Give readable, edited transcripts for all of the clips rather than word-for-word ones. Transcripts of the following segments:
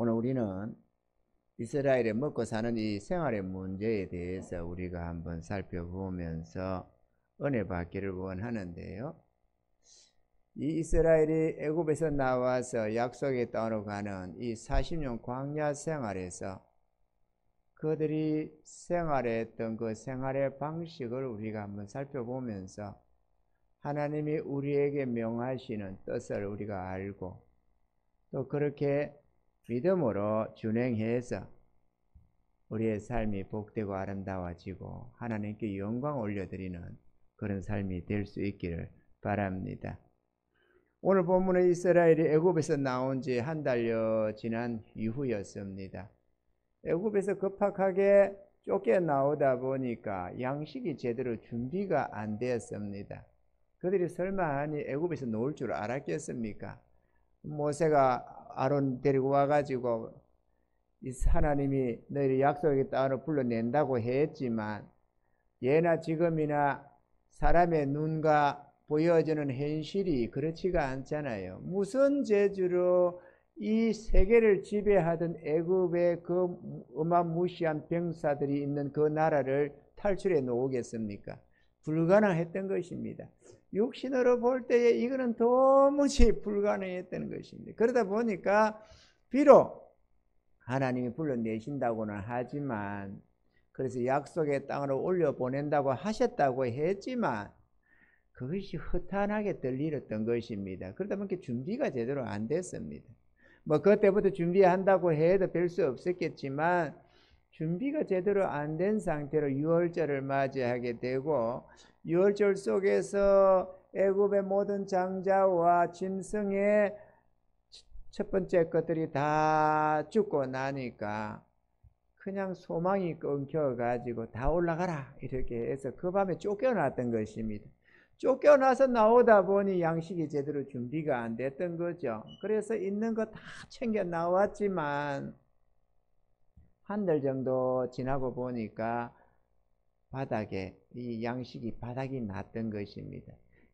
오늘 우리는 이스라엘의 먹고 사는 이 생활의 문제에 대해서 우리가 한번 살펴보면서 은혜 받기를 원하는데요. 이 이스라엘이 애굽에서 나와서 약속의 땅으로 가는 이 40년 광야 생활에서 그들이 생활했던 그 생활의 방식을 우리가 한번 살펴보면서 하나님이 우리에게 명하시는 뜻을 우리가 알고 또 그렇게 믿음으로 준행해서 우리의 삶이 복되고 아름다워지고 하나님께 영광 올려드리는 그런 삶이 될 수 있기를 바랍니다. 오늘 본문의 이스라엘이 애굽에서 나온 지 한 달여 지난 이후였습니다. 애굽에서 급박하게 쫓겨나오다 보니까 양식이 제대로 준비가 안 되었습니다. 그들이 설마 애굽에서 놓을 줄 알았겠습니까? 모세가 아론 데리고 와가지고 하나님이 너희를 약속의 땅으로 불러낸다고 했지만 예나 지금이나 사람의 눈과 보여지는 현실이 그렇지가 않잖아요. 무슨 재주로 이 세계를 지배하던 애굽의 그 어마무시한 병사들이 있는 그 나라를 탈출해 놓으겠습니까? 불가능했던 것입니다. 육신으로 볼 때에 이거는 도무지 불가능했던 것입니다. 그러다 보니까 비록 하나님이 불러내신다고는 하지만 그래서 약속의 땅으로 올려보낸다고 하셨다고 했지만 그것이 허탄하게 들리던 것입니다. 그러다 보니까 준비가 제대로 안 됐습니다. 그때부터 준비한다고 해도 별 수 없었겠지만 준비가 제대로 안 된 상태로 유월절을 맞이하게 되고 유월절 속에서 애굽의 모든 장자와 짐승의 첫 번째 것들이 다 죽고 나니까 그냥 소망이 끊겨가지고 다 올라가라 이렇게 해서 그 밤에 쫓겨났던 것입니다. 쫓겨나서 나오다 보니 양식이 제대로 준비가 안 됐던 거죠. 그래서 있는 거 다 챙겨 나왔지만 한 달 정도 지나고 보니까 바닥에 이 양식이 바닥이 났던 것입니다.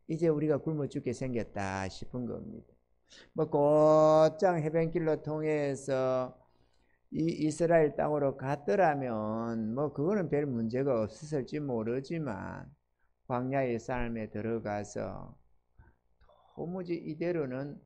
이제 우리가 굶어 죽게 생겼다 싶은 겁니다. 곧장 해변길로 통해서 이 이스라엘 땅으로 갔더라면 그거는 별 문제가 없었을지 모르지만 광야의 삶에 들어가서 도무지 이대로는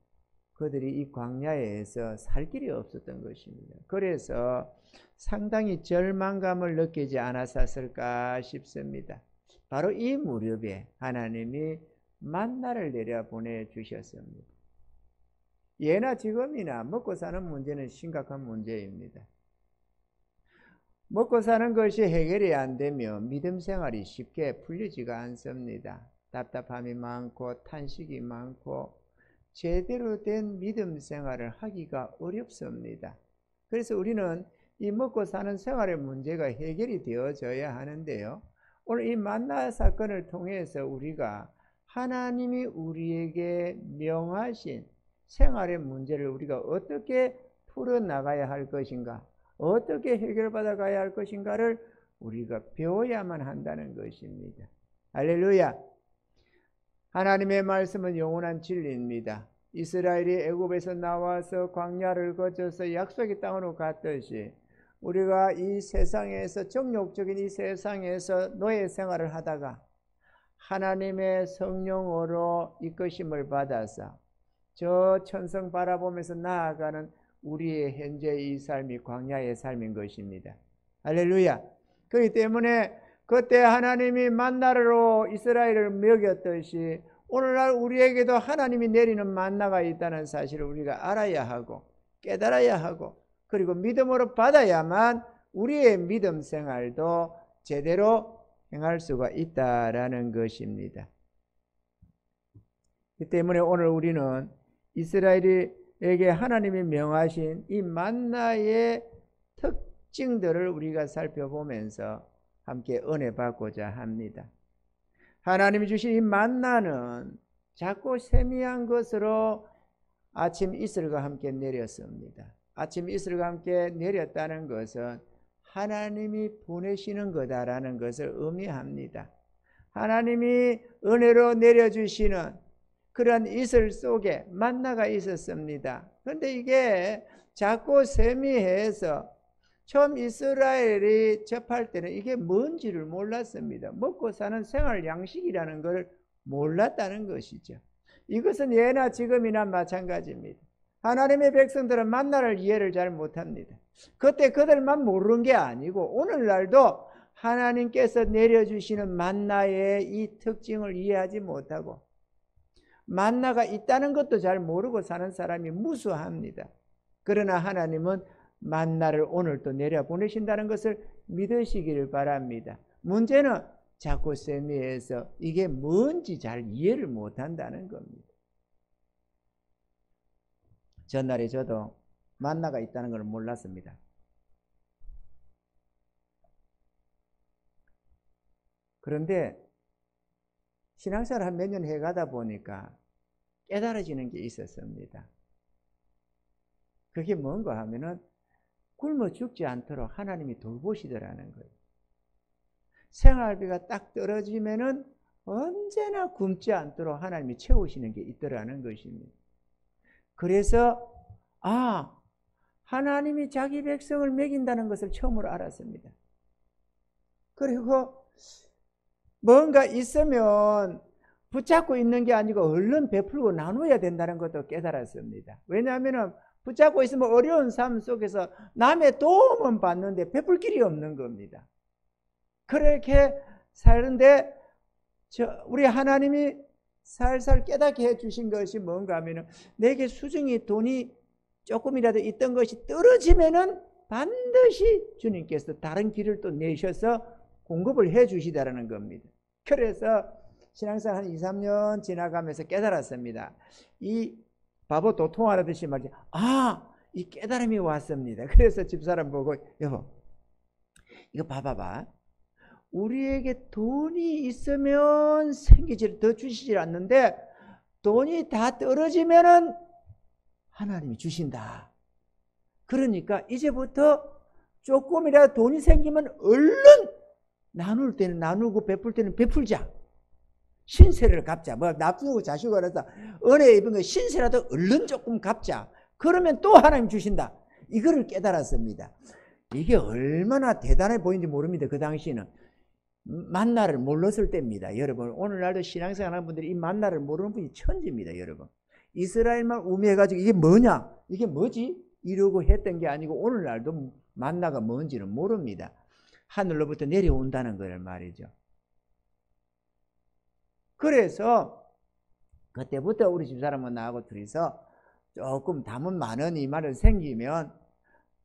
그들이 이 광야에서 살 길이 없었던 것입니다. 그래서 상당히 절망감을 느끼지 않았을까 싶습니다. 바로 이 무렵에 하나님이 만나를 내려 보내주셨습니다. 예나 지금이나 먹고 사는 문제는 심각한 문제입니다. 먹고 사는 것이 해결이 안 되면 믿음 생활이 쉽게 풀리지가 않습니다. 답답함이 많고 탄식이 많고 제대로 된 믿음 생활을 하기가 어렵습니다. 그래서 우리는 이 먹고 사는 생활의 문제가 해결이 되어져야 하는데요. 오늘 이 만나 사건을 통해서 우리가 하나님이 우리에게 명하신 생활의 문제를 우리가 어떻게 풀어나가야 할 것인가, 어떻게 해결받아 가야 할 것인가를 우리가 배워야만 한다는 것입니다. 할렐루야. 하나님의 말씀은 영원한 진리입니다. 이스라엘이 애굽에서 나와서 광야를 거쳐서 약속의 땅으로 갔듯이 우리가 이 세상에서 정욕적인 이 세상에서 노예 생활을 하다가 하나님의 성령으로 이끄심을 받아서 저 천성 바라보면서 나아가는 우리의 현재 이 삶이 광야의 삶인 것입니다. 할렐루야. 그렇기 때문에 그때 하나님이 만나로 이스라엘을 먹였듯이 오늘날 우리에게도 하나님이 내리는 만나가 있다는 사실을 우리가 알아야 하고 깨달아야 하고 그리고 믿음으로 받아야만 우리의 믿음 생활도 제대로 행할 수가 있다라는 것입니다. 그 때문에 오늘 우리는 이스라엘에게 하나님이 명하신 이 만나의 특징들을 우리가 살펴보면서 함께 은혜 받고자 합니다. 하나님이 주신 이 만나는 작고 세미한 것으로 아침 이슬과 함께 내렸습니다. 아침 이슬과 함께 내렸다는 것은 하나님이 보내시는 거다라는 것을 의미합니다. 하나님이 은혜로 내려주시는 그런 이슬 속에 만나가 있었습니다. 그런데 이게 자꾸 세미해서 처음 이스라엘이 접할 때는 이게 뭔지를 몰랐습니다. 먹고 사는 생활 양식이라는 걸 몰랐다는 것이죠. 이것은 예나 지금이나 마찬가지입니다. 하나님의 백성들은 만나를 이해를 잘 못합니다. 그때 그들만 모르는 게 아니고 오늘날도 하나님께서 내려주시는 만나의 이 특징을 이해하지 못하고 만나가 있다는 것도 잘 모르고 사는 사람이 무수합니다. 그러나 하나님은 만나를 오늘 또 내려보내신다는 것을 믿으시기를 바랍니다. 문제는 자꾸 세미해서 이게 뭔지 잘 이해를 못한다는 겁니다. 전날에 저도 만나가 있다는 걸 몰랐습니다. 그런데 신앙생활 한 몇 년 해가다 보니까 깨달아지는 게 있었습니다. 그게 뭔가 하면은 굶어 죽지 않도록 하나님이 돌보시더라는 거예요. 생활비가 딱 떨어지면은 언제나 굶지 않도록 하나님이 채우시는 게 있더라는 것입니다. 그래서 하나님이 자기 백성을 먹인다는 것을 처음으로 알았습니다. 그리고 뭔가 있으면 붙잡고 있는 게 아니고 얼른 베풀고 나눠야 된다는 것도 깨달았습니다. 왜냐하면 붙잡고 있으면 어려운 삶 속에서 남의 도움은 받는데 베풀 길이 없는 겁니다. 그렇게 사는데 우리 하나님이 살살 깨닫게 해주신 것이 뭔가 하면 내게 수중에 돈이 조금이라도 있던 것이 떨어지면은 반드시 주님께서 다른 길을 또 내셔서 공급을 해 주시다라는 겁니다. 그래서 신앙생활 한 2, 3년 지나가면서 깨달았습니다. 이 바보 도통하듯이 말이죠. 이 깨달음이 왔습니다. 그래서 집사람 보고 여보 이거 봐봐봐. 우리에게 돈이 있으면 생기질 더 주시질 않는데 돈이 다 떨어지면은 하나님이 주신다. 그러니까 이제부터 조금이라도 돈이 생기면 얼른 나눌 때는 나누고 베풀 때는 베풀자. 신세를 갚자. 뭐 납두고 자식을 해서 은혜 입은 거 신세라도 얼른 조금 갚자. 그러면 또 하나님 주신다. 이거를 깨달았습니다. 이게 얼마나 대단해 보이는지 모릅니다. 그 당시에는. 만나를 몰랐을 때입니다. 여러분 오늘날도 신앙생활 하는 분들이 이 만나를 모르는 분이 천지입니다. 여러분 이스라엘만 우매해가지고 이게 뭐냐 이게 뭐지 이러고 했던 게 아니고 오늘날도 만나가 뭔지는 모릅니다. 하늘로부터 내려온다는 걸 말이죠. 그래서 그때부터 우리 집사람은 나하고 둘이서 조금 담은 많은 이 말을 생기면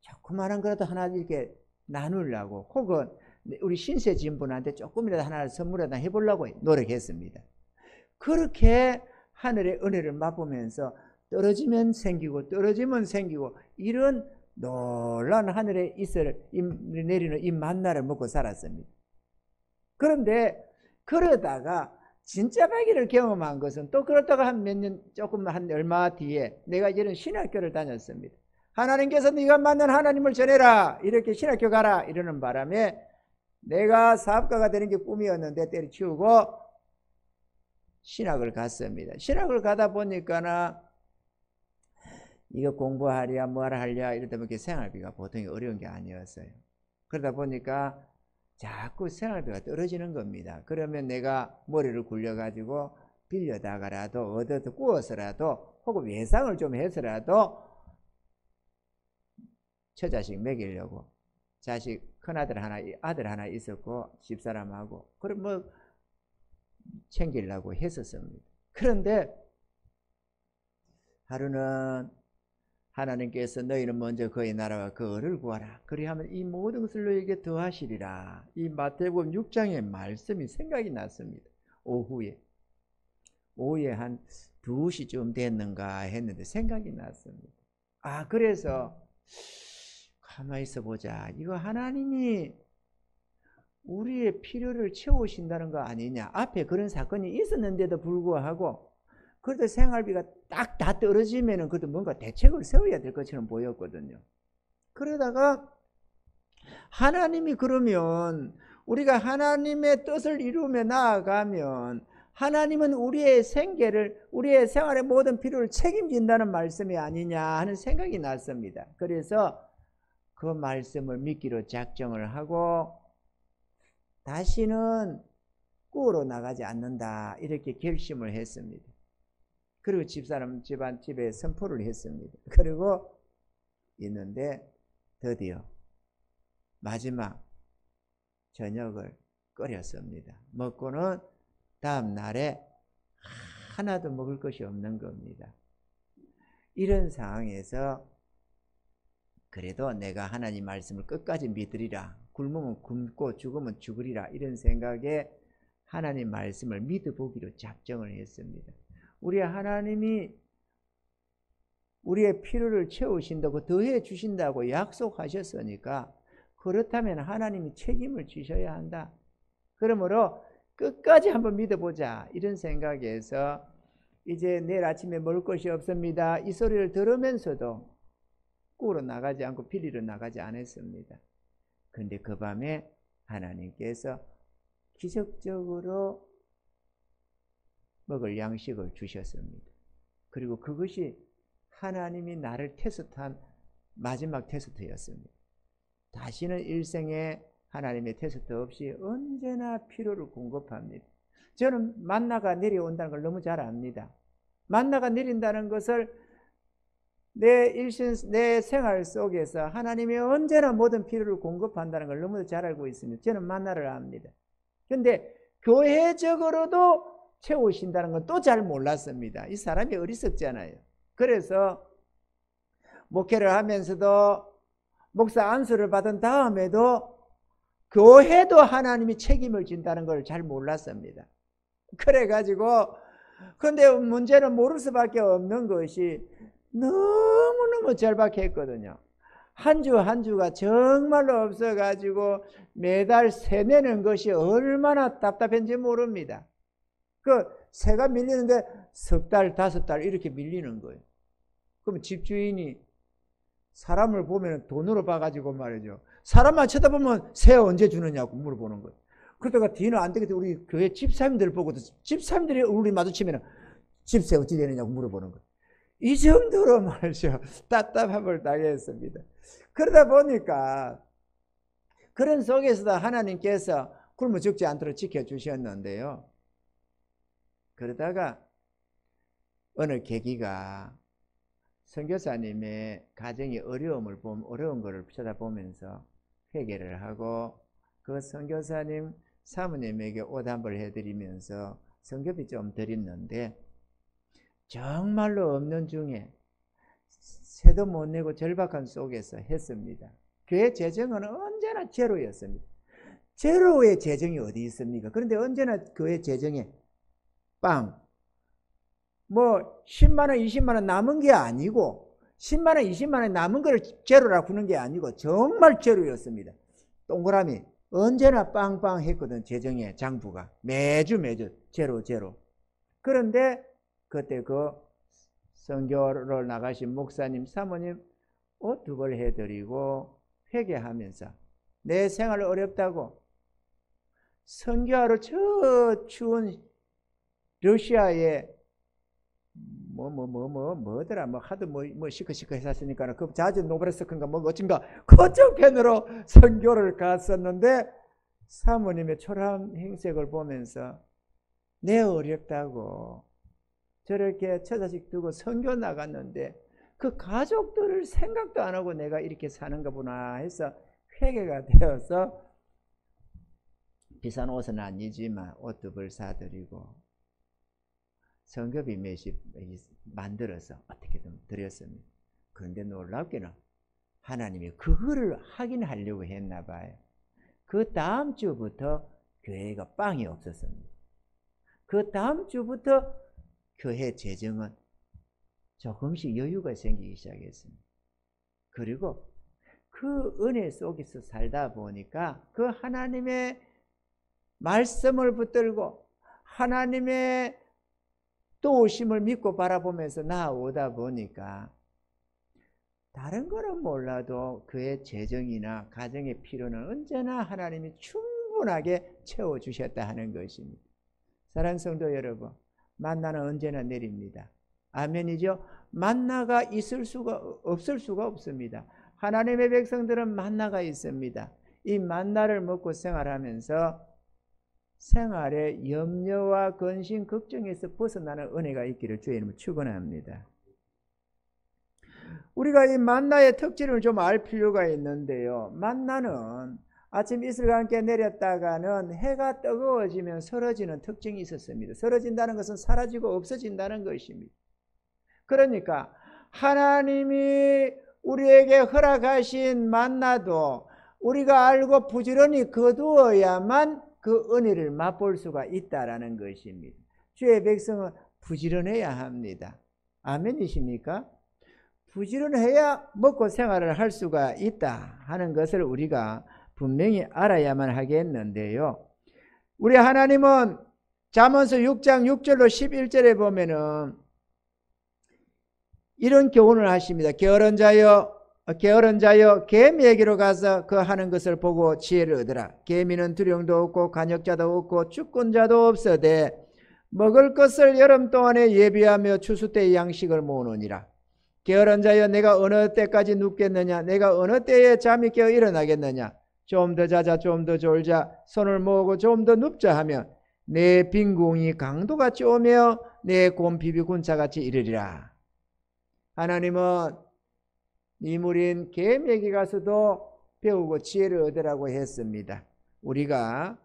조그마한 거라도 하나 이렇게 나누려고 혹은 우리 신세 진분한테 조금이라도 하나를 선물하다 해보려고 노력했습니다. 그렇게 하늘의 은혜를 맛보면서 떨어지면 생기고 떨어지면 생기고 이런 놀라운 하늘의 이슬을 내리는 이 만나를 먹고 살았습니다. 그런데 그러다가 진짜 바기를 경험한 것은 또 그렇다가 한 몇 년 조금 한 얼마 뒤에 내가 이제는 신학교를 다녔습니다. 하나님께서 네가 만난 하나님을 전해라 이렇게 신학교 가라 이러는 바람에 내가 사업가가 되는 게 꿈이었는데 때려치우고 신학을 갔습니다. 신학을 가다 보니까는 이거 공부하랴 뭐하라 하랴 이러다 보니까 생활비가 보통이 어려운 게 아니었어요. 그러다 보니까 자꾸 생활비가 떨어지는 겁니다. 그러면 내가 머리를 굴려가지고 빌려다가라도 얻어서 구워서라도 혹은 외상을 좀 해서라도 처자식 먹이려고 자식 큰아들 하나 아들 하나 있었고 집사람하고 그럼 뭐 챙기려고 했었습니다. 그런데 하루는 하나님께서 너희는 먼저 그의 나라와 그 의를 구하라. 그리하면 이 모든 것을 너희에게 더하시리라. 이 마태복음 6장의 말씀이 생각이 났습니다. 오후에 한 2시쯤 됐는가 했는데 생각이 났습니다. 그래서 가만히 있어 보자. 이거 하나님이 우리의 필요를 채우신다는 거 아니냐. 앞에 그런 사건이 있었는데도 불구하고 그래도 생활비가 딱 다 떨어지면은 그래도 뭔가 대책을 세워야 될 것처럼 보였거든요. 그러다가 하나님이 그러면 우리가 하나님의 뜻을 이루며 나아가면 하나님은 우리의 생계를, 우리의 생활의 모든 필요를 책임진다는 말씀이 아니냐 하는 생각이 났습니다. 그래서 그 말씀을 믿기로 작정을 하고 다시는 꾸으로 나가지 않는다 이렇게 결심을 했습니다. 그리고 집에 선포를 했습니다. 그리고 있는데 드디어 마지막 저녁을 끓였습니다. 먹고는 다음 날에 하나도 먹을 것이 없는 겁니다. 이런 상황에서 그래도 내가 하나님 말씀을 끝까지 믿으리라, 굶으면 굶고 죽으면 죽으리라 이런 생각에 하나님 말씀을 믿어보기로 작정을 했습니다. 우리 하나님이 우리의 필요를 채우신다고 더해 주신다고 약속하셨으니까 그렇다면 하나님이 책임을 지셔야 한다. 그러므로 끝까지 한번 믿어보자 이런 생각에서 이제 내일 아침에 먹을 것이 없습니다 이 소리를 들으면서도 꾸러 나가지 않고 빌리러 나가지 않았습니다. 그런데 그 밤에 하나님께서 기적적으로 먹을 양식을 주셨습니다. 그리고 그것이 하나님이 나를 테스트한 마지막 테스트였습니다. 다시는 일생에 하나님의 테스트 없이 언제나 필요를 공급합니다. 저는 만나가 내려온다는 걸 너무 잘 압니다. 만나가 내린다는 것을 내 생활 속에서 하나님이 언제나 모든 필요를 공급한다는 걸 너무 잘 알고 있습니다. 저는 만나를 압니다. 그런데 교회적으로도 채우신다는 건 또 잘 몰랐습니다. 이 사람이 어리석잖아요. 그래서 목회를 하면서도 목사 안수를 받은 다음에도 교회도 하나님이 책임을 진다는 걸 잘 몰랐습니다. 그래가지고 근데 문제는 모를 수밖에 없는 것이 너무너무 절박했거든요. 한 주 한 주가 정말로 없어가지고 매달 세내는 것이 얼마나 답답한지 모릅니다. 그 세가 밀리는데 석 달, 다섯 달 이렇게 밀리는 거예요. 그럼 집주인이 사람을 보면 돈으로 봐가지고 말이죠. 사람만 쳐다보면 세 언제 주느냐고 물어보는 거예요. 그러다가 뒤는 안 되겠다. 우리 교회 집사님들 보고도 집사님들이 우리 마주치면 집세 어찌 되느냐고 물어보는 거예요. 이 정도로 말이죠. 답답함을 당했습니다. 그러다 보니까 그런 속에서도 하나님께서 굶어 죽지 않도록 지켜주셨는데요. 그러다가 어느 계기가 선교사님의 가정의 어려운 것을 쳐다보면서 회개를 하고 그 선교사님 사모님에게 오답을 해드리면서 선교비 좀 드렸는데 정말로 없는 중에 세도 못 내고 절박한 속에서 했습니다. 교회 재정은 언제나 제로였습니다. 제로의 재정이 어디 있습니까? 그런데 언제나 교회 재정에 빵, 뭐 10만원, 20만원 남은 게 아니고 10만원, 20만원 남은 걸 제로라고 하는 게 아니고 정말 제로였습니다. 동그라미 언제나 빵빵 했거든. 재정의 장부가 매주 제로. 그런데 그때 그 선교를 나가신 목사님 사모님 오뚝을 해드리고 회개하면서 내 생활 어렵다고 선교하러 저 추운 러시아에 뭐더라 하도 시커시커 했었으니까 그 자주 노브레스크인가 어쩐가 그쪽 편으로 선교를 갔었는데 사모님의 초라한 행색을 보면서 내 어렵다고 저렇게 처자식 두고 선교 나갔는데 그 가족들을 생각도 안 하고 내가 이렇게 사는가 보나 해서 회개가 되어서 비싼 옷은 아니지만 옷도 사드리고 선교비 몇십 만들어서 어떻게든 드렸습니다. 그런데 놀랍게는 하나님이 그거를 확인하려고 했나 봐요. 그 다음 주부터 교회가 빵이 없었습니다. 그 다음 주부터 교회 재정은 조금씩 여유가 생기기 시작했습니다. 그리고 그 은혜 속에서 살다 보니까 그 하나님의 말씀을 붙들고 하나님의 도우심을 믿고 바라보면서 나아오다 보니까 다른 거는 몰라도 그의 재정이나 가정의 필요는 언제나 하나님이 충분하게 채워주셨다 하는 것입니다. 사랑하는 성도 여러분, 만나는 언제나 내립니다. 아멘이죠? 만나가 있을 수가 없을 수가 없습니다. 하나님의 백성들은 만나가 있습니다. 이 만나를 먹고 생활하면서 생활의 염려와 근심, 걱정에서 벗어나는 은혜가 있기를 주의 이름으로 축원합니다. 우리가 이 만나의 특징을 좀 알 필요가 있는데요. 만나는 아침 이슬과 함께 내렸다가는 해가 뜨거워지면 사라지는 특징이 있었습니다. 사라진다는 것은 사라지고 없어진다는 것입니다. 그러니까 하나님이 우리에게 허락하신 만나도 우리가 알고 부지런히 거두어야만 그 은혜를 맛볼 수가 있다라는 것입니다. 주의 백성은 부지런해야 합니다. 아멘이십니까? 부지런해야 먹고 생활을 할 수가 있다 하는 것을 우리가 분명히 알아야만 하겠는데요. 우리 하나님은 잠언서 6장 6절로 11절에 보면은 이런 교훈을 하십니다. 게으른 자여 개미에게로 가서 그 하는 것을 보고 지혜를 얻으라. 개미는 두령도 없고 간역자도 없고 주권자도 없어되 먹을 것을 여름 동안에 예비하며 추수 때의 양식을 모으느니라. 게으른 자여 내가 어느 때까지 눕겠느냐. 내가 어느 때에 잠이 깨어 일어나겠느냐. 좀 더 자자 좀 더 졸자 손을 모으고 좀 더 눕자 하면 내 빈궁이 강도같이 오며 내 곰핍이 군차같이 이르리라. 하나님은 이물인 개미에게 가서도 배우고 지혜를 얻으라고 했습니다. 우리가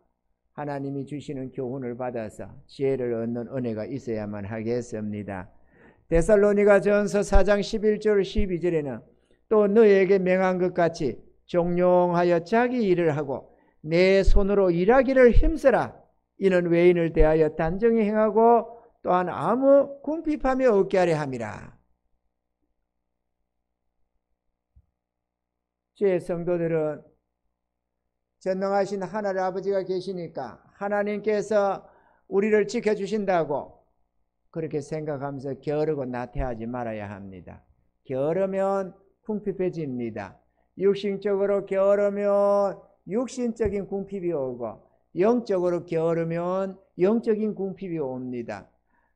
하나님이 주시는 교훈을 받아서 지혜를 얻는 은혜가 있어야만 하겠습니다. 데살로니가 전서 4장 11절 12절에는 또 너에게 명한 것 같이 종용하여 자기 일을 하고 내 손으로 일하기를 힘쓰라. 이는 외인을 대하여 단정히 행하고 또한 아무 궁핍함이 없게 하려 함이라. 주의 성도들은 전능하신 하나님 아버지가 계시니까 하나님께서 우리를 지켜주신다고 그렇게 생각하면서 게으르고 나태하지 말아야 합니다. 게으르면 궁핍해집니다. 육신적으로 게으르면 육신적인 궁핍이 오고 영적으로 게으르면 영적인 궁핍이 옵니다.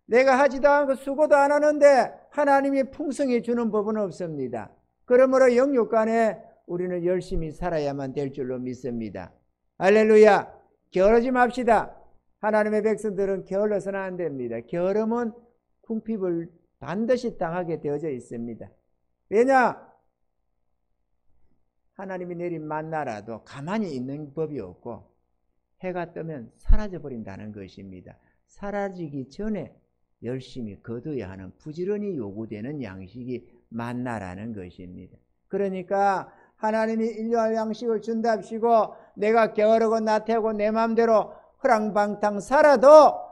내가 하지도 않고 수고도 안 하는데 하나님이 풍성히 주는 법은 없습니다. 그러므로 영육간에 우리는 열심히 살아야만 될 줄로 믿습니다. 할렐루야. 게으르지 맙시다. 하나님의 백성들은 게을러서는 안 됩니다. 게으름은 궁핍을 반드시 당하게 되어져 있습니다. 왜냐? 하나님이 내린 만나라도 가만히 있는 법이 없고 해가 뜨면 사라져버린다는 것입니다. 사라지기 전에 열심히 거둬야 하는 부지런히 요구되는 양식이 만나라는 것입니다. 그러니까 하나님이 일용할 양식을 준답시고 내가 게으르고 나태하고 내 마음대로 허랑방탕 살아도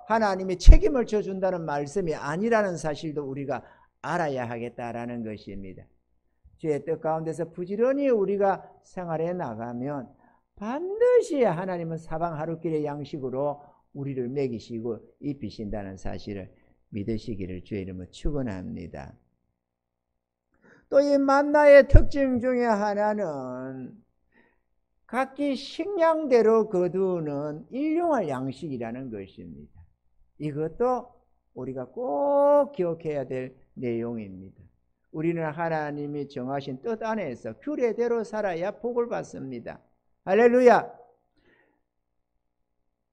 하나님이 책임을 져준다는 말씀이 아니라는 사실도 우리가 알아야 하겠다라는 것입니다. 주의 뜻 가운데서 부지런히 우리가 생활해 나가면 반드시 하나님은 사방 하루길의 양식으로 우리를 먹이시고 입히신다는 사실을 믿으시기를 주의 이름으로 축원합니다. 또 이 만나의 특징 중에 하나는 각기 식량대로 거두는 일용할 양식이라는 것입니다. 이것도 우리가 꼭 기억해야 될 내용입니다. 우리는 하나님이 정하신 뜻 안에서 규례대로 살아야 복을 받습니다. 할렐루야.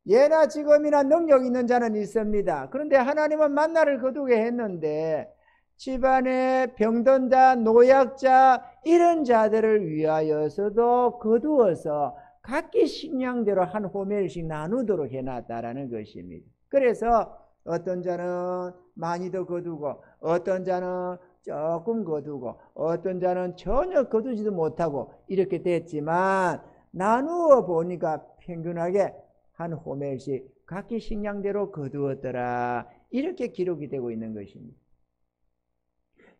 예나 지금이나 능력 있는 자는 있습니다. 그런데 하나님은 만나를 거두게 했는데 집안에 병든 자, 노약자 이런 자들을 위하여서도 거두어서 각기 식량대로 한 호멜씩 나누도록 해놨다라는 것입니다. 그래서 어떤 자는 많이 더 거두고 어떤 자는 조금 거두고 어떤 자는 전혀 거두지도 못하고 이렇게 됐지만 나누어 보니까 평균하게 한 호멜씩 각기 식량대로 거두었더라. 이렇게 기록이 되고 있는 것입니다.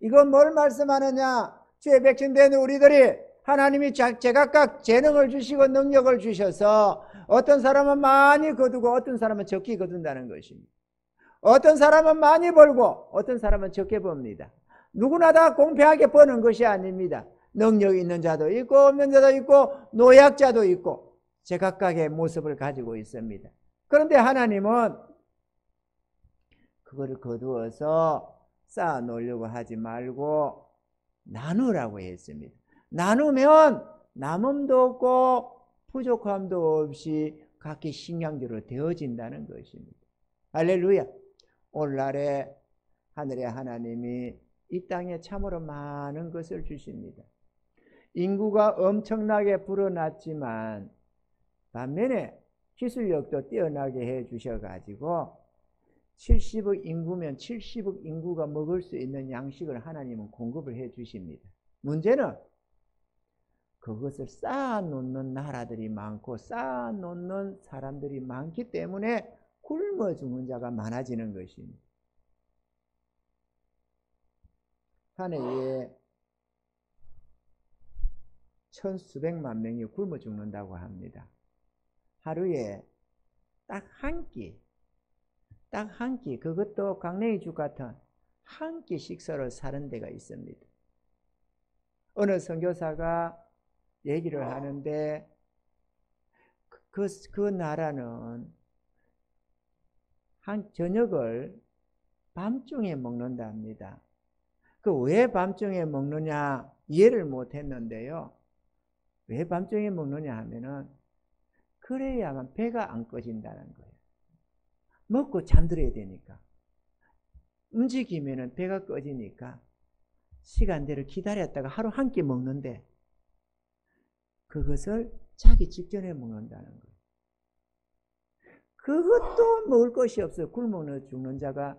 이건 뭘 말씀하느냐? 주의 백성된 우리들이 하나님이 제각각 재능을 주시고 능력을 주셔서 어떤 사람은 많이 거두고 어떤 사람은 적게 거둔다는 것입니다. 어떤 사람은 많이 벌고 어떤 사람은 적게 법니다. 누구나 다 공평하게 버는 것이 아닙니다. 능력 있는 자도 있고 없는 자도 있고 노약자도 있고 제각각의 모습을 가지고 있습니다. 그런데 하나님은 그거를 거두어서 쌓아 놓으려고 하지 말고 나누라고 했습니다. 나누면 남음도 없고 부족함도 없이 각기 식량대로 되어진다는 것입니다. 할렐루야. 오늘날에 하늘의 하나님이 이 땅에 참으로 많은 것을 주십니다. 인구가 엄청나게 불어났지만 반면에 기술력도 뛰어나게 해 주셔가지고 70억 인구면 70억 인구가 먹을 수 있는 양식을 하나님은 공급을 해 주십니다. 문제는 그것을 쌓아놓는 나라들이 많고 쌓아놓는 사람들이 많기 때문에 굶어 죽는 자가 많아지는 것입니다. 한 해에 천수백만 명이 굶어 죽는다고 합니다. 하루에 딱 한 끼, 그것도 강냉이죽 같은 한 끼 식사로 사는 데가 있습니다. 어느 선교사가 얘기를 하는데 그 나라는 저녁을 밤중에 먹는답니다. 그 왜 밤중에 먹느냐 이해를 못했는데요. 왜 밤중에 먹느냐 하면은 그래야만 배가 안 꺼진다는 거예요. 먹고 잠들어야 되니까. 움직이면은 배가 꺼지니까 시간대를 기다렸다가 하루 한 끼 먹는데 그것을 자기 직전에 먹는다는 거예요. 그것도 먹을 것이 없어요. 굶어 죽는 자가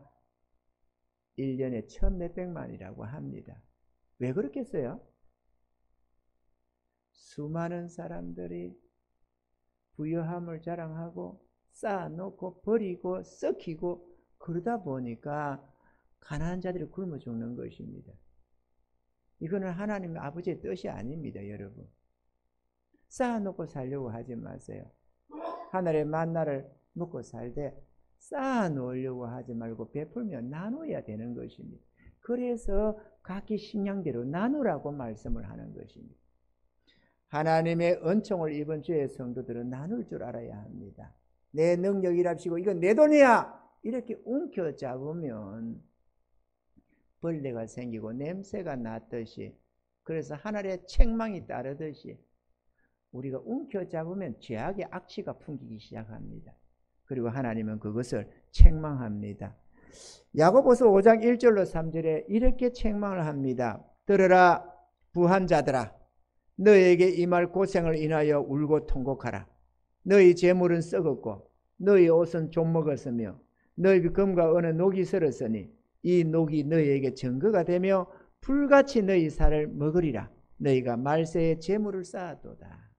1년에 1,몇백만이라고 합니다. 왜 그렇겠어요? 수많은 사람들이 부유함을 자랑하고 쌓아놓고 버리고 썩히고 그러다 보니까 가난한 자들이 굶어 죽는 것입니다. 이거는 하나님 아버지의 뜻이 아닙니다, 여러분. 쌓아놓고 살려고 하지 마세요. 하늘의 만나를 먹고 살되 쌓아놓으려고 하지 말고 베풀면 나눠야 되는 것입니다. 그래서 각기 식량대로 나누라고 말씀을 하는 것입니다. 하나님의 은총을 입은 주의 성도들은 나눌 줄 알아야 합니다. 내 능력이랍시고 이건 내 돈이야 이렇게 움켜잡으면 벌레가 생기고 냄새가 났듯이, 그래서 하늘의 책망이 따르듯이 우리가 움켜잡으면 죄악의 악취가 풍기기 시작합니다. 그리고 하나님은 그것을 책망합니다. 야고보서 5장 1절로 3절에 이렇게 책망을 합니다. 들으라 부한 자들아, 너희에게 임할 고생을 인하여 울고 통곡하라. 너희 재물은 썩었고 너희 옷은 좀 먹었으며 너희 금과 은은 녹이 슬었으니 이 녹이 너희에게 증거가 되며 불같이 너희 살을 먹으리라. 너희가 말세에 재물을 쌓았도다.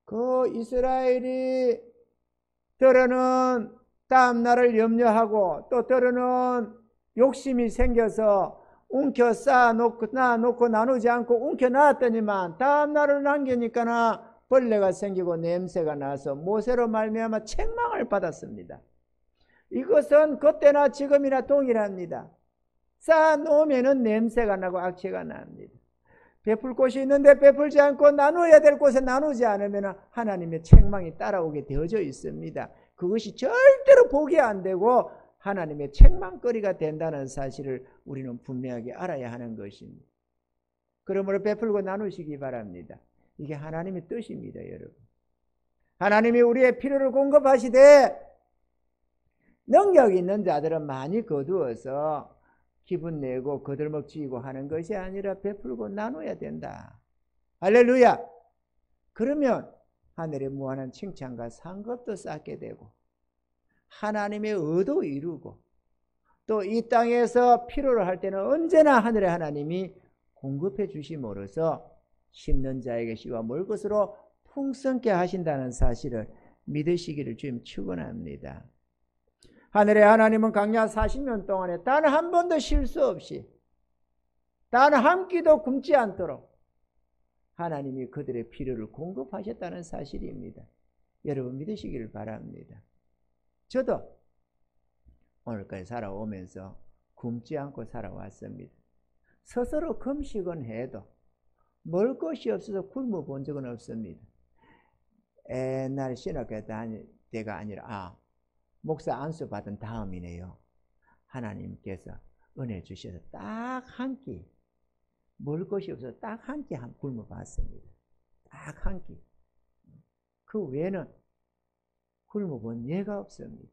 그 이스라엘이 들어는 다음 날을 염려하고 또 들어는 욕심이 생겨서 움켜 쌓아놓고 나누지 않고 움켜 놨더니만 다음 날을 남기니까 벌레가 생기고 냄새가 나서 모세로 말미암아 책망을 받았습니다. 이것은 그때나 지금이나 동일합니다. 쌓아놓으면 냄새가 나고 악취가 납니다. 베풀 곳이 있는데 베풀지 않고 나누어야 될 곳에 나누지 않으면 하나님의 책망이 따라오게 되어져 있습니다. 그것이 절대로 복이 안 되고 하나님의 책망거리가 된다는 사실을 우리는 분명하게 알아야 하는 것입니다. 그러므로 베풀고 나누시기 바랍니다. 이게 하나님의 뜻입니다, 여러분. 하나님이 우리의 필요를 공급하시되 능력 있는 자들은 많이 거두어서 기분 내고 거들먹지고 하는 것이 아니라 베풀고 나눠야 된다. 할렐루야. 그러면 하늘의 무한한 칭찬과 상급도 쌓게 되고 하나님의 의도 이루고 또 이 땅에서 필요로 할 때는 언제나 하늘의 하나님이 공급해 주심으로써 심는 자에게 씨와 먹을 것으로 풍성케 하신다는 사실을 믿으시기를 주님 축원합니다. 하늘의 하나님은 광야 40년 동안에 단 한 번도 실수 없이 단 한 끼도 굶지 않도록 하나님이 그들의 필요를 공급하셨다는 사실입니다. 여러분 믿으시기를 바랍니다. 저도 오늘까지 살아오면서 굶지 않고 살아왔습니다. 스스로 금식은 해도 먹을 것이 없어서 굶어 본 적은 없습니다. 옛날 신학교 다닐 때가 아니라 목사 안수 받은 다음이네요. 하나님께서 은혜 주셔서 딱 한 끼, 먹을 것이 없어서 딱 한 끼 굶어 봤습니다. 딱 한 끼. 그 외에는 굶어 본 예가 없습니다.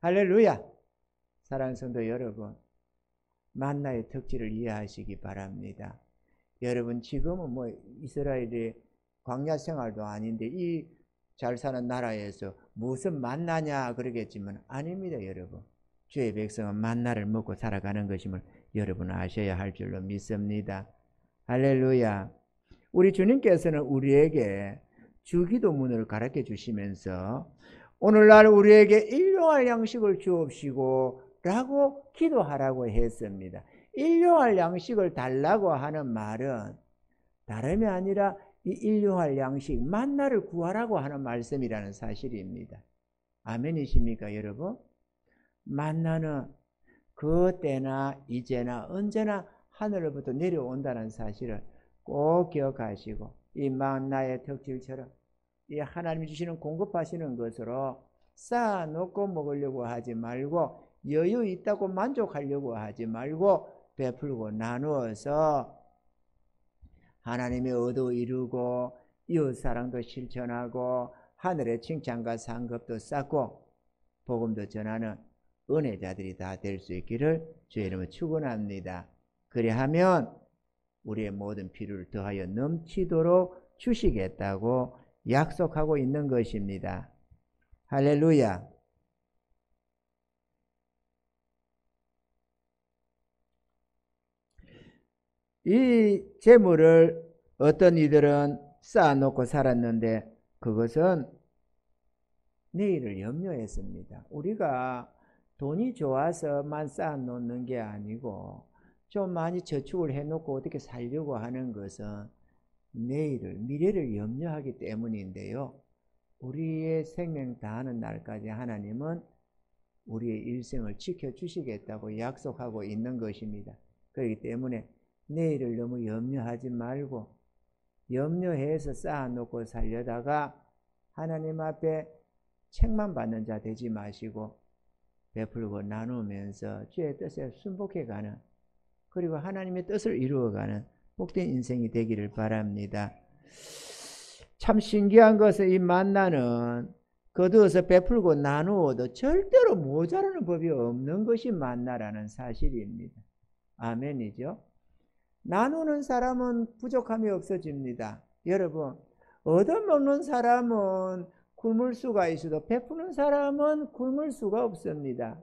할렐루야! 사랑하는 성도 여러분, 만나의 특질을 이해하시기 바랍니다. 여러분, 지금은 뭐 이스라엘의 광야 생활도 아닌데 이 잘 사는 나라에서 무슨 만나냐 그러겠지만 아닙니다. 여러분, 주의 백성은 만나를 먹고 살아가는 것임을 여러분 아셔야 할 줄로 믿습니다. 할렐루야! 우리 주님께서는 우리에게 주기도문을 가르쳐 주시면서 오늘날 우리에게 일용할 양식을 주옵시고 라고 기도하라고 했습니다. 일용할 양식을 달라고 하는 말은 다름이 아니라 이 일용할 양식, 만나를 구하라고 하는 말씀이라는 사실입니다. 아멘이십니까, 여러분? 만나는 그때나 이제나 언제나 하늘로부터 내려온다는 사실을 꼭 기억하시고, 이 만나의 특질처럼 이 하나님이 주시는 공급하시는 것으로 쌓아놓고 먹으려고 하지 말고, 여유 있다고 만족하려고 하지 말고 베풀고 나누어서 하나님의 의도 이루고 이웃사랑도 실천하고 하늘의 칭찬과 상급도 쌓고 복음도 전하는 은혜자들이 다 될 수 있기를 주의 이름으로 축원합니다. 그리하면 우리의 모든 필요를 더하여 넘치도록 주시겠다고 약속하고 있는 것입니다. 할렐루야! 이 재물을 어떤 이들은 쌓아놓고 살았는데 그것은 내일을 염려했습니다. 우리가 돈이 좋아서만 쌓아놓는 게 아니고 좀 많이 저축을 해놓고 어떻게 살려고 하는 것은 내일을, 미래를 염려하기 때문인데요. 우리의 생명 다하는 날까지 하나님은 우리의 일생을 지켜주시겠다고 약속하고 있는 것입니다. 그렇기 때문에 내일을 너무 염려하지 말고 염려해서 쌓아놓고 살려다가 하나님 앞에 책만 받는 자 되지 마시고 베풀고 나누면서 주의 뜻에 순복해가는, 그리고 하나님의 뜻을 이루어가는 복된 인생이 되기를 바랍니다. 참 신기한 것은 이 만나는 거두어서 베풀고 나누어도 절대로 모자라는 법이 없는 것이 만나라는 사실입니다. 아멘이죠. 나누는 사람은 부족함이 없어집니다. 여러분, 얻어먹는 사람은 굶을 수가 있어도 베푸는 사람은 굶을 수가 없습니다.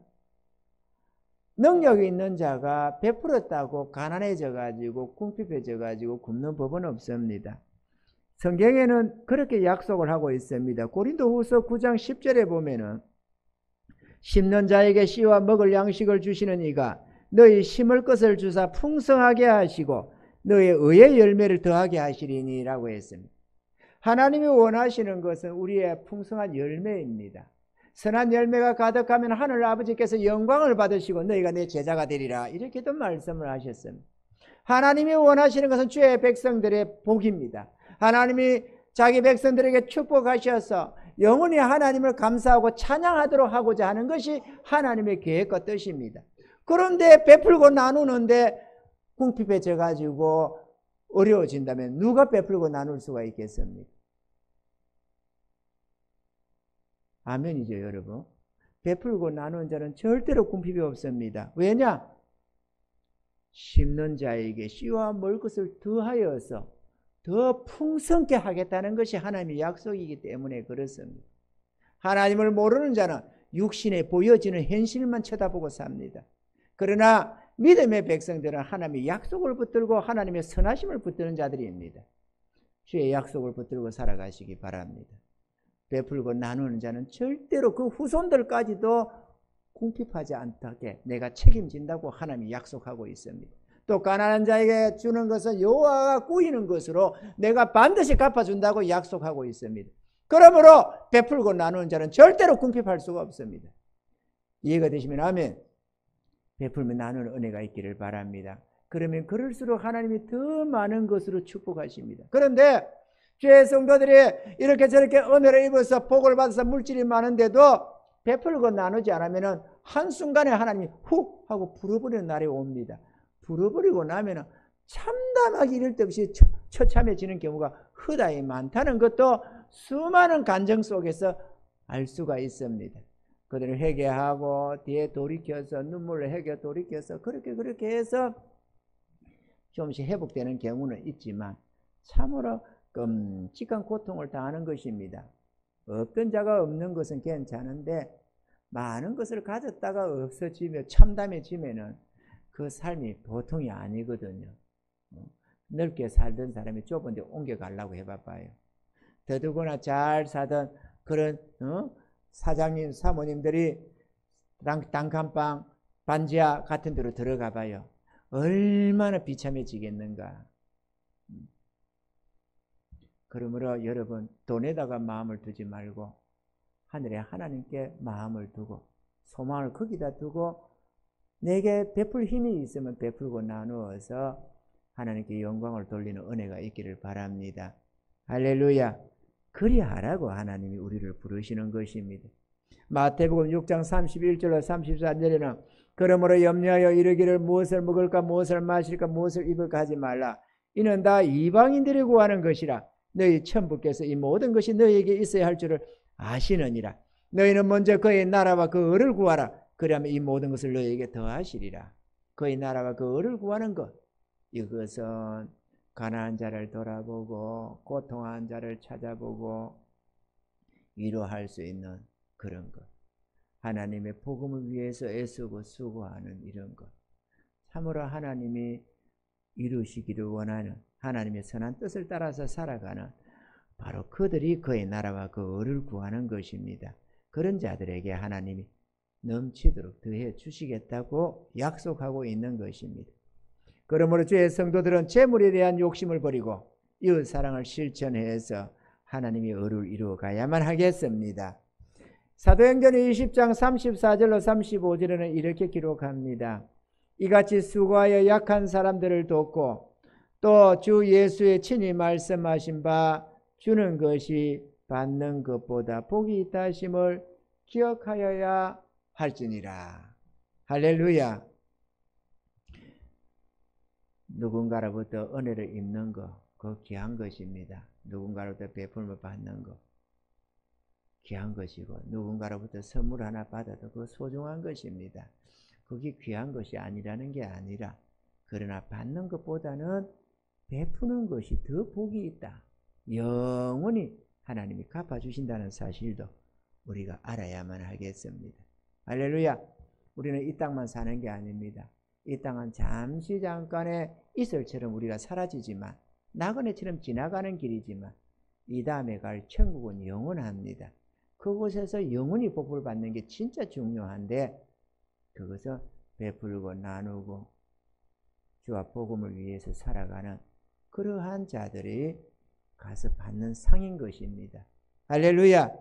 능력이 있는 자가 베풀었다고 가난해져 가지고 궁핍해져 가지고 굶는 법은 없습니다. 성경에는 그렇게 약속을 하고 있습니다. 고린도후서 9장 10절에 보면은 심는 자에게 씨와 먹을 양식을 주시는 이가 너희 심을 것을 주사 풍성하게 하시고 너의 의의 열매를 더하게 하시리니 라고 했습니다. 하나님이 원하시는 것은 우리의 풍성한 열매입니다. 선한 열매가 가득하면 하늘 아버지께서 영광을 받으시고 너희가 내 제자가 되리라, 이렇게도 말씀을 하셨습니다. 하나님이 원하시는 것은 주의 백성들의 복입니다. 하나님이 자기 백성들에게 축복하셔서 영원히 하나님을 감사하고 찬양하도록 하고자 하는 것이 하나님의 계획과 뜻입니다. 그런데 베풀고 나누는데 궁핍해져 가지고 어려워진다면 누가 베풀고 나눌 수가 있겠습니까? 아멘이죠, 여러분. 베풀고 나누는 자는 절대로 궁핍이 없습니다. 왜냐? 심는 자에게 씨와 먹을 것을 더하여서 더 풍성케 하겠다는 것이 하나님의 약속이기 때문에 그렇습니다. 하나님을 모르는 자는 육신에 보여지는 현실만 쳐다보고 삽니다. 그러나 믿음의 백성들은 하나님의 약속을 붙들고 하나님의 선하심을 붙드는 자들입니다. 주의 약속을 붙들고 살아가시기 바랍니다. 베풀고 나누는 자는 절대로 그 후손들까지도 궁핍하지 않게 내가 책임진다고 하나님이 약속하고 있습니다. 또 가난한 자에게 주는 것은 여호와가 꾸이는 것으로 내가 반드시 갚아준다고 약속하고 있습니다. 그러므로 베풀고 나누는 자는 절대로 궁핍할 수가 없습니다. 이해가 되시면 아멘. 베풀며 나누는 은혜가 있기를 바랍니다. 그러면 그럴수록 하나님이 더 많은 것으로 축복하십니다. 그런데 주의 성도들이 이렇게 저렇게 은혜를 입어서 복을 받아서 물질이 많은데도 베풀고 나누지 않으면은 한순간에 하나님이 훅 하고 불어버리는 날이 옵니다. 불어버리고 나면은 참담하기 이를 데 없이 처참해지는 경우가 허다히 많다는 것도 수많은 간증 속에서 알 수가 있습니다. 그들을 회개하고 뒤에 돌이켜서 눈물을 흘려 돌이켜서 그렇게 해서 조금씩 회복되는 경우는 있지만 참으로 끔찍한 고통을 당하는 것입니다. 없던 자가 없는 것은 괜찮은데 많은 것을 가졌다가 없어지며 참담해지면은 그 삶이 보통이 아니거든요. 넓게 살던 사람이 좁은 데 옮겨가려고 해봐봐요. 더더구나 잘 사던 그런 사장님 사모님들이 단칸방 반지하 같은 데로 들어가 봐요. 얼마나 비참해지겠는가. 그러므로 여러분 돈에다가 마음을 두지 말고 하늘에 하나님께 마음을 두고 소망을 거기다 두고 내게 베풀 힘이 있으면 베풀고 나누어서 하나님께 영광을 돌리는 은혜가 있기를 바랍니다. 할렐루야. 그리하라고 하나님이 우리를 부르시는 것입니다. 마태복음 6장 31절로 34절에는 그러므로 염려하여 이르기를 무엇을 먹을까 무엇을 마실까 무엇을 입을까 하지 말라. 이는 다 이방인들이 구하는 것이라. 너희 천부께서 이 모든 것이 너희에게 있어야 할 줄을 아시느니라. 너희는 먼저 그의 나라와 그 의를 구하라. 그러면 이 모든 것을 너희에게 더하시리라. 그의 나라와 그 의를 구하는 것, 이것은 가난한 자를 돌아보고 고통한 자를 찾아보고 위로할 수 있는 그런 것, 하나님의 복음을 위해서 애쓰고 수고하는 이런 것, 참으로 하나님이 이루시기를 원하는 하나님의 선한 뜻을 따라서 살아가는 바로 그들이 그의 나라와 그 의를 구하는 것입니다. 그런 자들에게 하나님이 넘치도록 더해 주시겠다고 약속하고 있는 것입니다. 그러므로 주의 성도들은 재물에 대한 욕심을 버리고 이웃 사랑을 실천해서 하나님의 의를 이루어 가야만 하겠습니다. 사도행전 20장 34절로 35절에는 이렇게 기록합니다. 이같이 수고하여 약한 사람들을 돕고 또 주 예수의 친히 말씀하신 바 주는 것이 받는 것보다 복이 있다 하심을 기억하여야 할지니라. 할렐루야. 누군가로부터 은혜를 입는 거, 그거 귀한 것입니다. 누군가로부터 베풀음을 받는 거 귀한 것이고, 누군가로부터 선물 하나 받아도 그거 소중한 것입니다. 그게 귀한 것이 아니라는 게 아니라, 그러나 받는 것보다는 베푸는 것이 더 복이 있다. 영원히 하나님이 갚아주신다는 사실도 우리가 알아야만 하겠습니다. 할렐루야. 우리는 이 땅만 사는 게 아닙니다. 이 땅은 잠시 잠깐의 이슬처럼 우리가 사라지지만, 나그네처럼 지나가는 길이지만, 이 다음에 갈 천국은 영원합니다. 그곳에서 영원히 복을 받는 게 진짜 중요한데, 그것은 베풀고 나누고 주와 복음을 위해서 살아가는 그러한 자들이 가서 받는 상인 것입니다. 할렐루야.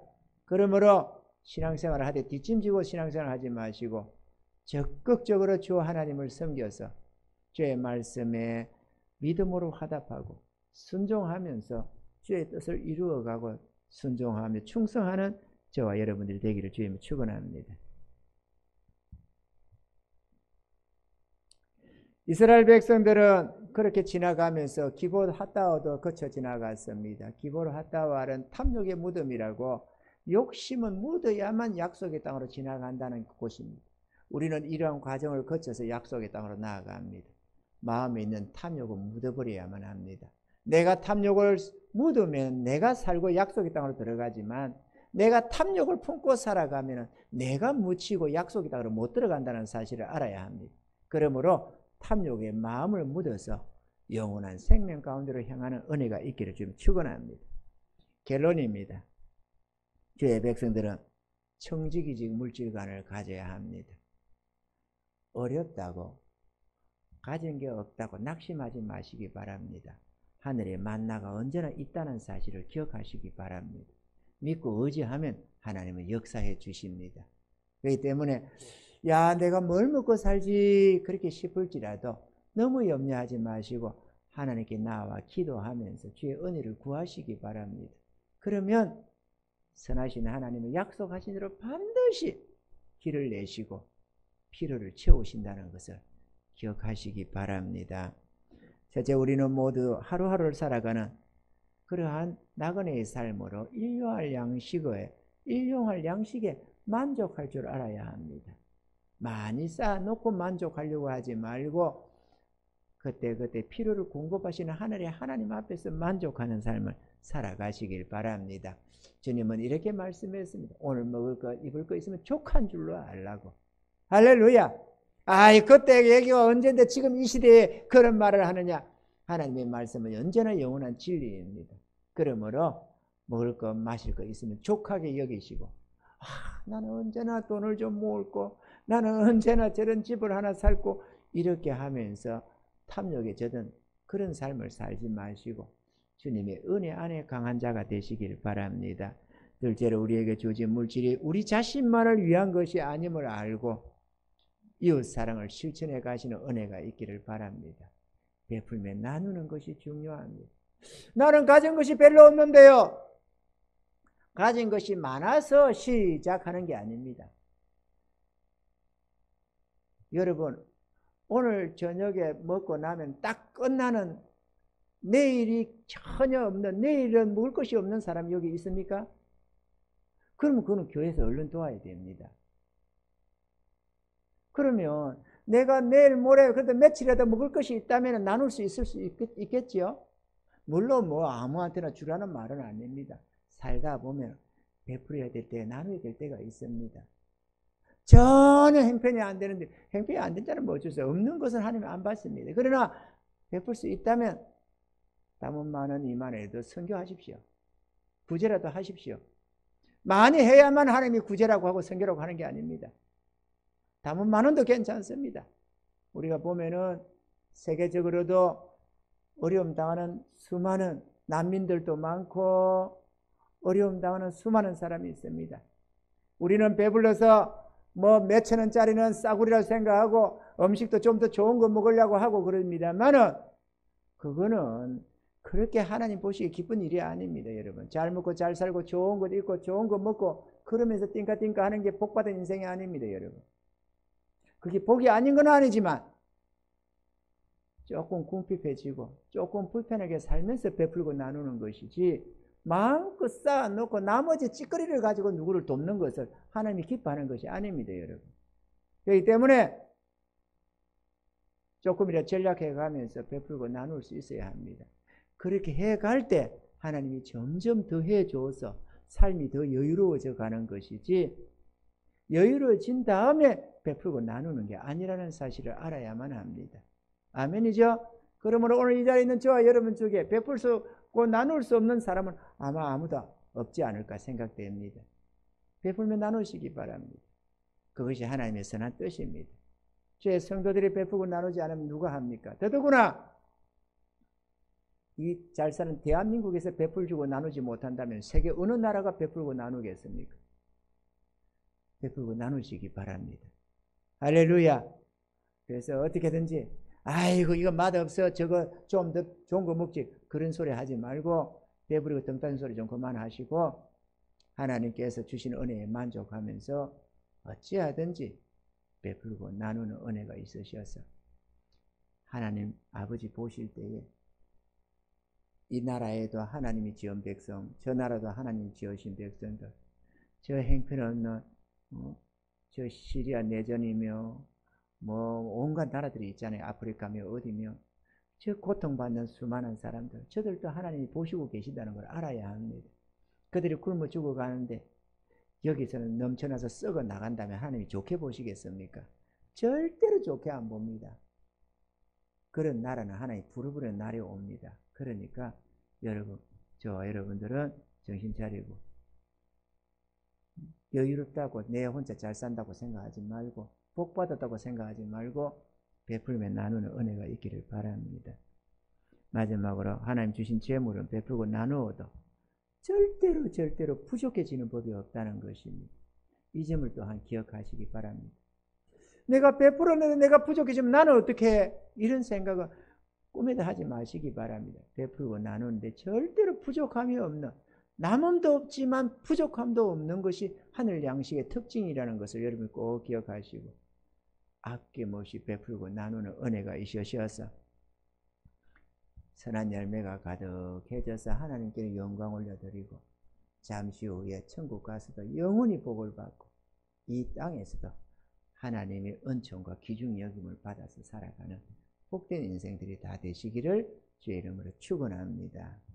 그러므로 신앙생활을 하되 뒷짐지고 신앙생활을 하지 마시고 적극적으로 주 하나님을 섬겨서 주의 말씀에 믿음으로 화답하고 순종하면서 주의 뜻을 이루어가고 순종하며 충성하는 저와 여러분들이 되기를 주님을 축원합니다. 이스라엘 백성들은 그렇게 지나가면서 기봇 핫다와도 거쳐 지나갔습니다. 기봇 핫다와는 탐욕의 무덤이라고, 욕심은 묻어야만 약속의 땅으로 지나간다는 곳입니다. 우리는 이러한 과정을 거쳐서 약속의 땅으로 나아갑니다. 마음에 있는 탐욕은 묻어버려야만 합니다. 내가 탐욕을 묻으면 내가 살고 약속의 땅으로 들어가지만, 내가 탐욕을 품고 살아가면 내가 묻히고 약속의 땅으로 못 들어간다는 사실을 알아야 합니다. 그러므로 탐욕의 마음을 묻어서 영원한 생명 가운데로 향하는 은혜가 있기를 주님 축원합니다. 결론입니다. 주의 백성들은 청지기직 물질관을 가져야 합니다. 어렵다고, 가진 게 없다고 낙심하지 마시기 바랍니다. 하늘의 만나가 언제나 있다는 사실을 기억하시기 바랍니다. 믿고 의지하면 하나님은 역사해 주십니다. 그렇기 때문에 야, 내가 뭘 먹고 살지 그렇게 싶을지라도 너무 염려하지 마시고 하나님께 나와 기도하면서 주의 은혜를 구하시기 바랍니다. 그러면 선하신 하나님은 약속하신 대로 반드시 길을 내시고 필요를 채우신다는 것을 기억하시기 바랍니다. 셋째, 우리는 모두 하루하루를 살아가는 그러한 나그네의 삶으로 일용할 양식에 만족할 줄 알아야 합니다. 많이 쌓아놓고 만족하려고 하지 말고 그때그때 필요를 공급하시는 하나님 앞에서 만족하는 삶을 살아가시길 바랍니다. 주님은 이렇게 말씀했습니다. 오늘 먹을 것 입을 것 있으면 족한 줄로 알라고. 할렐루야. 그때 얘기가 언젠데 지금 이 시대에 그런 말을 하느냐. 하나님의 말씀은 언제나 영원한 진리입니다. 그러므로 먹을 것 마실 것 있으면 족하게 여기시고, 나는 언제나 돈을 좀 모을고, 나는 언제나 저런 집을 하나 살고, 이렇게 하면서 탐욕에 젖은 그런 삶을 살지 마시고 주님의 은혜 안에 강한 자가 되시길 바랍니다. 둘째로 우리에게 주어진 물질이 우리 자신만을 위한 것이 아님을 알고 이웃사랑을 실천해 가시는 은혜가 있기를 바랍니다. 베풀며 나누는 것이 중요합니다. 나는 가진 것이 별로 없는데요. 가진 것이 많아서 시작하는 게 아닙니다. 여러분, 오늘 저녁에 먹고 나면 딱 끝나는, 내일이 전혀 없는, 내일은 먹을 것이 없는 사람이 여기 있습니까? 그러면 그는 교회에서 얼른 도와야 됩니다. 그러면 내가 내일 모레 그래도 며칠이라도 먹을 것이 있다면 나눌 수 있겠지요? 물론 아무한테나 주라는 말은 아닙니다. 살다 보면 베풀어야 될 때, 나눠야 될 때가 있습니다. 전혀 형편이 안 되는데, 형편이 안 된 자는 어쩔 수 없는 것은 하나님 안 받습니다. 그러나 베풀 수 있다면 남은 10,000원, 20,000원에도 선교하십시오. 구제라도 하십시오. 많이 해야만 하나님이 구제라고 하고 선교라고 하는 게 아닙니다. 남은 10,000원도 괜찮습니다. 우리가 보면은 세계적으로도 어려움 당하는 수많은 난민들도 많고 어려움 당하는 수많은 사람이 있습니다. 우리는 배불러서 몇천 원짜리는 싸구리라고 생각하고 음식도 좀 더 좋은 거 먹으려고 하고 그럽니다만은 그거는 그렇게 하나님 보시기에 기쁜 일이 아닙니다. 여러분, 잘 먹고 잘 살고 좋은 것 입고 좋은 거 먹고 그러면서 띵까띵까 하는 게 복받은 인생이 아닙니다. 여러분, 그게 복이 아닌 건 아니지만 조금 궁핍해지고 조금 불편하게 살면서 베풀고 나누는 것이지, 마음껏 쌓아놓고 나머지 찌꺼리를 가지고 누구를 돕는 것을 하나님이 기뻐하는 것이 아닙니다. 여러분, 그렇기 때문에 조금이라도 전략해 가면서 베풀고 나눌 수 있어야 합니다. 그렇게 해갈 때 하나님이 점점 더 해줘서 삶이 더 여유로워져 가는 것이지, 여유로워진 다음에 베풀고 나누는 게 아니라는 사실을 알아야만 합니다. 아멘이죠? 그러므로 오늘 이 자리에 있는 저와 여러분 중에 베풀 수 없고 나눌 수 없는 사람은 아마 아무도 없지 않을까 생각됩니다. 베풀며 나누시기 바랍니다. 그것이 하나님의 선한 뜻입니다. 제 성도들이 베풀고 나누지 않으면 누가 합니까? 더더구나 이 잘 사는 대한민국에서 베풀 주고 나누지 못한다면 세계 어느 나라가 베풀고 나누겠습니까? 베풀고 나누시기 바랍니다. 할렐루야. 그래서 어떻게든지 이거 맛없어, 저거 좀 더 좋은 거 먹지, 그런 소리 하지 말고 배부리고 등 따는 소리 좀 그만하시고 하나님께서 주신 은혜에 만족하면서 어찌하든지 베풀고 나누는 은혜가 있으셔서 하나님 아버지 보실 때에 이 나라에도 하나님이 지은 백성, 저 나라도 하나님 지으신 백성들, 저 행편없는 저 시리아 내전이며 온갖 나라들이 있잖아요. 아프리카며 어디며 저 고통받는 수많은 사람들, 저들도 하나님이 보시고 계신다는 걸 알아야 합니다. 그들이 굶어 죽어가는데 여기서는 넘쳐나서 썩어 나간다면 하나님이 좋게 보시겠습니까? 절대로 좋게 안 봅니다. 그런 나라는 하나님이 부르부르 날이 옵니다. 그러니까 저와 여러분들은 정신 차리고 여유롭다고 내 혼자 잘 산다고 생각하지 말고 복 받았다고 생각하지 말고 베풀며 나누는 은혜가 있기를 바랍니다. 마지막으로 하나님 주신 재물은 베풀고 나누어도 절대로 부족해지는 법이 없다는 것입니다. 이 점을 또한 기억하시기 바랍니다. 내가 베풀었는데 내가 부족해지면 나는 어떻게 해? 이런 생각은 꿈에도 하지 마시기 바랍니다. 베풀고 나누는데 절대로 부족함이 없는, 남음도 없지만 부족함도 없는 것이 하늘 양식의 특징이라는 것을 여러분 꼭 기억하시고 아낌없이 베풀고 나누는 은혜가 있으셔서 선한 열매가 가득해져서 하나님께 영광 올려드리고 잠시 후에 천국 가서도 영원히 복을 받고 이 땅에서도 하나님의 은총과 귀중 여김을 받아서 살아가는 복된 인생들이 다 되시기를 주의 이름으로 축원합니다.